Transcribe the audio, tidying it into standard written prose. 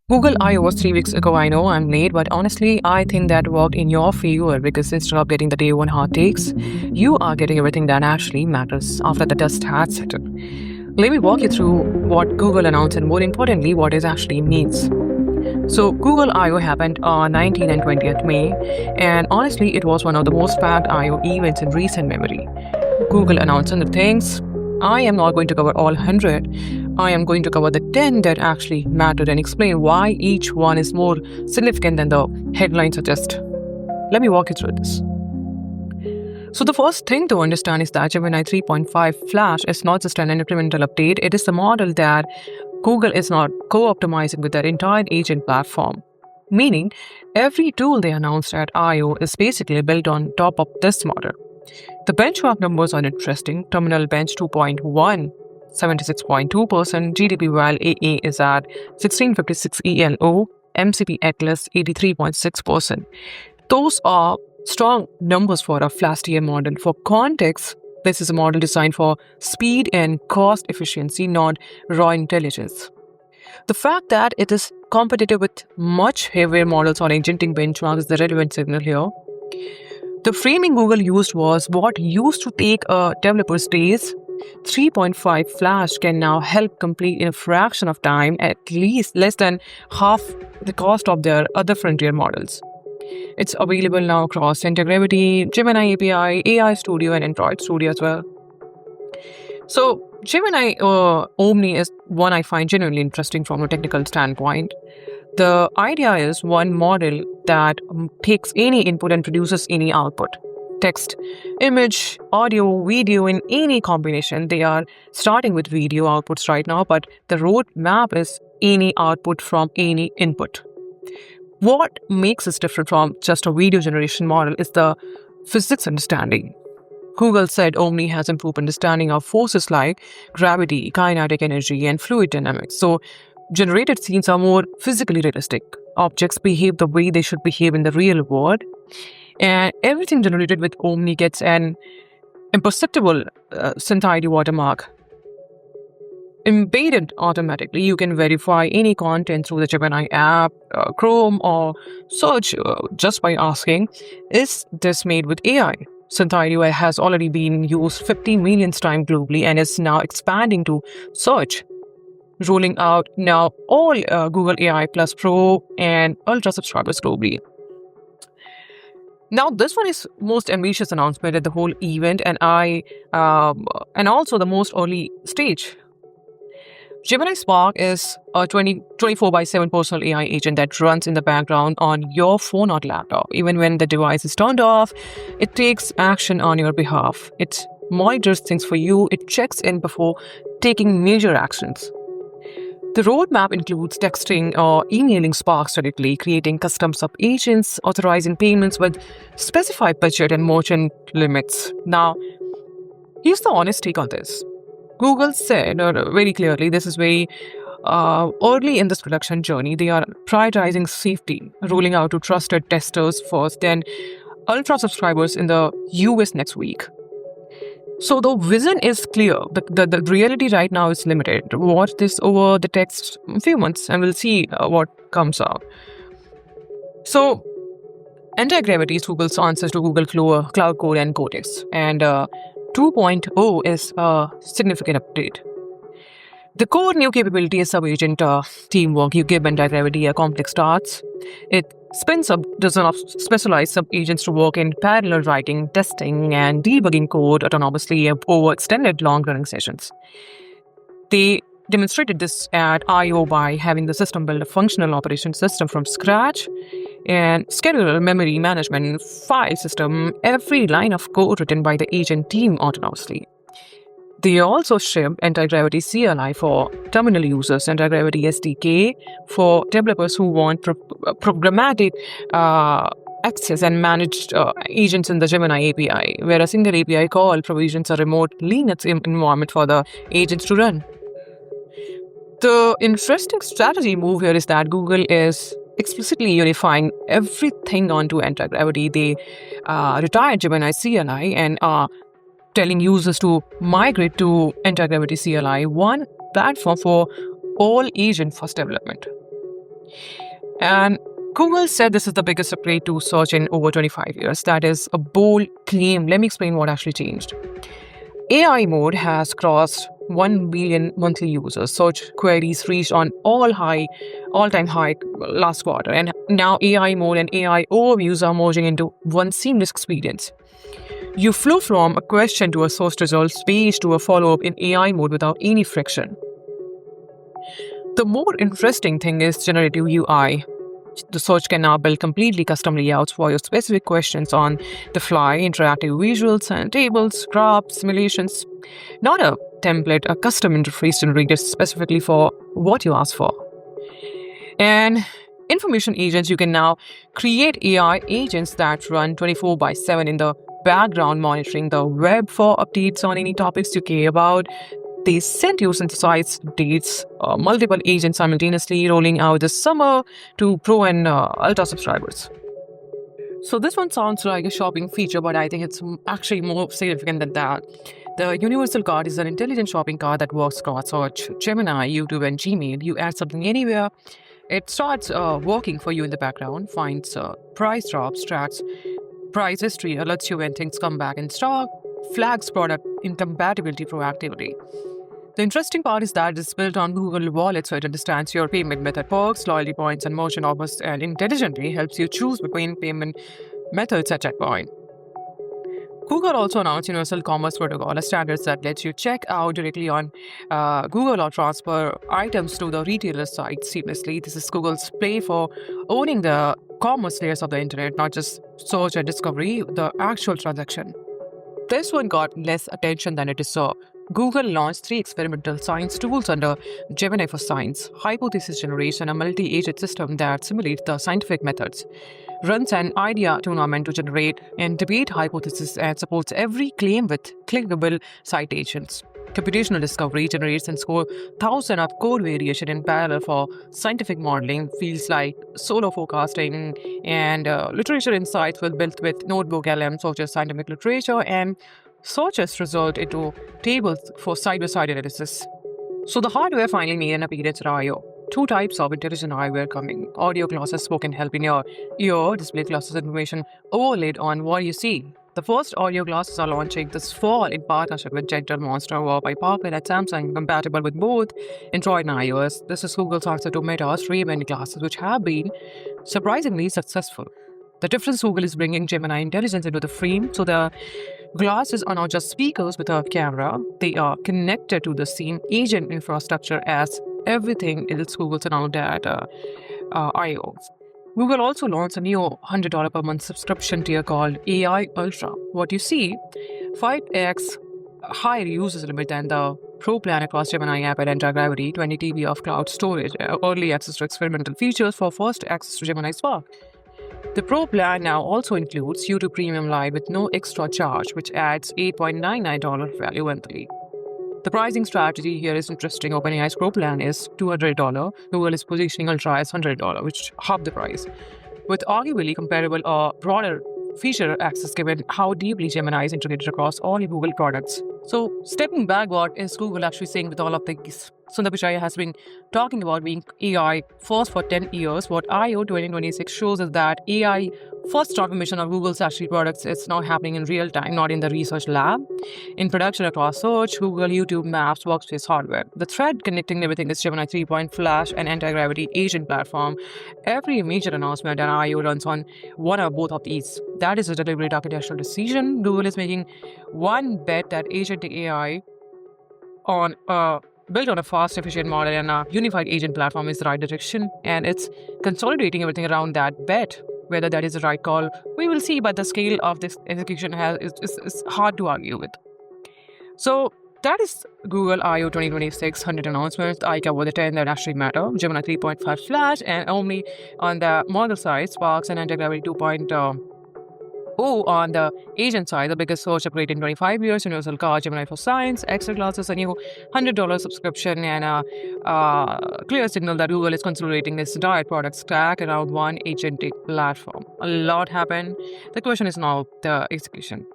Google I/O was 3 weeks ago. I know I'm late, but honestly, I think that worked in your favor because instead of getting the day one hard takes, you are getting everything that actually matters after the dust has settled. Let me walk you through what Google announced and more importantly, what it actually means. So, Google I/O happened on 19th and 20th May, and honestly, it was one of the most packed I/O events in recent memory. Google announced 100 things. I am not going to cover all 100. I am going to cover the 10 that actually mattered and explain why each one is more significant than the headline suggests. Let me walk you through this. So the first thing to understand is that Gemini 3.5 Flash is not just an incremental update, it is the model that Google is not co-optimizing with their entire agent platform. Meaning, every tool they announced at I/O is basically built on top of this model. The benchmark numbers are interesting. Terminal bench 2.1, 76.2%, GDP val AA is at 1656 ELO, MCP Atlas 83.6%. Those are strong numbers for a flash TM model. For context, this is a model designed for speed and cost efficiency, not raw intelligence. The fact that it is competitive with much heavier models on agentic benchmarks is the relevant signal here. The framing Google used was what used to take a developer's days. 3.5 Flash can now help complete in a fraction of time, at least less than half the cost of their other frontier models. It's available now across Antigravity, Gemini API, AI Studio, and Android Studio as well. So, Gemini Omni is one I find genuinely interesting from a technical standpoint. The idea is one model that takes any input and produces any output. Text, image, audio, video in any combination. They are starting with video outputs right now, but the roadmap is any output from any input. What makes this different from just a video generation model is the physics understanding. Google said Omni has improved understanding of forces like gravity, kinetic energy, and fluid dynamics. So, generated scenes are more physically realistic. Objects behave the way they should behave in the real world. And everything generated with Omni gets an imperceptible synth-ID watermark. Embedded automatically, you can verify any content through the Gemini app, Chrome, or search just by asking, is this made with AI? Synth-ID has already been used 50 million times globally and is now expanding to search. Rolling out now all Google AI Plus Pro and Ultra subscribers globally. Now, this one is most ambitious announcement at the whole event, and also the most early stage. Gemini Spark is a 24/7 personal AI agent that runs in the background on your phone or laptop. Even when the device is turned off, it takes action on your behalf. It monitors things for you. It checks in before taking major actions. The roadmap includes texting or emailing Sparks directly, creating custom sub-agents, authorizing payments with specified budget and merchant limits. Now, here's the honest take on this. Google said very clearly this is very early in this production journey. They are prioritizing safety, rolling out to trusted testers first, then Ultra subscribers in the US next week. So the vision is clear. The reality right now is limited. Watch this over the next few months and we'll see what comes out. So Antigravity is Google's answers to Google Cloud Code and Cortex. And 2.0 is a significant update. The core new capability is sub-agent teamwork. You give Antigravity a complex task. It spins up dozens of specialized sub-agents to work in parallel writing, testing, and debugging code autonomously over extended long-running sessions. They demonstrated this at I/O by having the system build a functional operation system from scratch and scheduler, memory management, file system, every line of code written by the agent team autonomously. They also shipped Antigravity CLI for terminal users, Antigravity SDK for developers who want programmatic access and managed agents in the Gemini API, where a single API call provisions a remote Linux environment for the agents to run. The interesting strategy move here is that Google is explicitly unifying everything onto Antigravity. They retired Gemini CLI and are telling users to migrate to Antigravity CLI, one platform for all agent-first development. And Google said this is the biggest upgrade to search in over 25 years. That is a bold claim. Let me explain what actually changed. AI mode has crossed 1 billion monthly users. Search queries reached on all-time high last quarter. And now AI mode and AI overviews are merging into one seamless experience. You flow from a question to a search results page to a follow-up in AI mode without any friction. The more interesting thing is generative UI. The search can now build completely custom layouts for your specific questions on the fly, interactive visuals and tables, graphs, simulations. Not a template, a custom interface generated specifically for what you ask for. And information agents, you can now create AI agents that run 24/7 in the background, monitoring the web for updates on any topics you care about. They sent you synthesized dates, multiple agents simultaneously rolling out this summer to Pro and Ultra subscribers. So this one sounds like a shopping feature, but I think it's actually more significant than that. The Universal Cart is an intelligent shopping cart that works across search, Gemini, YouTube, and Gmail. You add something anywhere, it starts working for you in the background, finds price drops, tracks price history, alerts you when things come back in stock, flags product incompatibility proactively. The interesting part is that it's built on Google Wallet, so it understands your payment method perks, loyalty points, and merchant offers, and intelligently helps you choose between payment methods at checkpoint. Google also announced Universal Commerce Protocol, a standard that lets you check out directly on Google or transfer items to the retailer site seamlessly. This is Google's play for owning the commerce layers of the internet, not just search and discovery, the actual transaction. This one got less attention than it deserved. Google launched 3 experimental science tools under Gemini for Science: hypothesis generation, a multi-agent system that simulates the scientific methods, runs an idea tournament to generate and debate hypotheses, and supports every claim with clickable citations. Computational discovery generates and scores thousands of code variation in parallel for scientific modeling. Fields like solar forecasting and literature insights were built with Notebook LM, such as scientific literature, and searches result into tables for side-by-side analysis. So the hardware finally made an appearance at I/O. 2 types of intelligent eyewear coming: audio glasses, spoken help in your ear, display glasses information overlaid on what you see. The first audio glasses are launching this fall in partnership with Gentle Monster, work by Parker at Samsung, compatible with both Android and iOS. This is Google's answer to Meta's Ray-Ban glasses, which have been surprisingly successful. The difference: Google is bringing Gemini intelligence into the frame, so the glasses are not just speakers with a camera, they are connected to the same agent infrastructure as everything else Google's announced at I/O. Google also launched a new $100 per month subscription tier called AI Ultra. What you see, 5x higher users limit than the Pro plan across Gemini app and Antigravity, 20 TB of cloud storage, early access to experimental features for first access to Gemini Spark. The Pro plan now also includes YouTube Premium Live with no extra charge, which adds $8.99 value monthly. The pricing strategy here is interesting. OpenAI's Pro plan is $200. Google is positioning Ultra as $100, which half the price, with arguably comparable or broader feature access given how deeply Gemini is integrated across all Google products. So, stepping back, what is Google actually saying with all of these? Sundar Pichai has been talking about being AI first for 10 years. What I/O 2026 shows is that AI first transformation of Google's actually products is now happening in real time, not in the research lab. In production across search, Google, YouTube, Maps, Workspace hardware. The thread connecting everything is Gemini 3 Flash and Antigravity agent platform. Every major announcement and I/O runs on one or both of these. That is a deliberate architectural decision. Google is making one bet that agentic AI on built on a fast, efficient model and a unified agent platform is the right direction, and it's consolidating everything around that bet. Whether that is the right call, we will see, but the scale of this execution is hard to argue with. So that is Google I/O 2026 100 announcements. I cover the 10 that actually matter: Gemini 3.5 Flash, and only on the model side, Sparks and Antigravity 2.0. On the agent side, the biggest search upgrade in 25 years, Universal Cart, Gemini for Science, extra glasses, a new $100 subscription, and a clear signal that Google is consolidating its entire product stack around one agentic platform. A lot happened. The question is now the execution.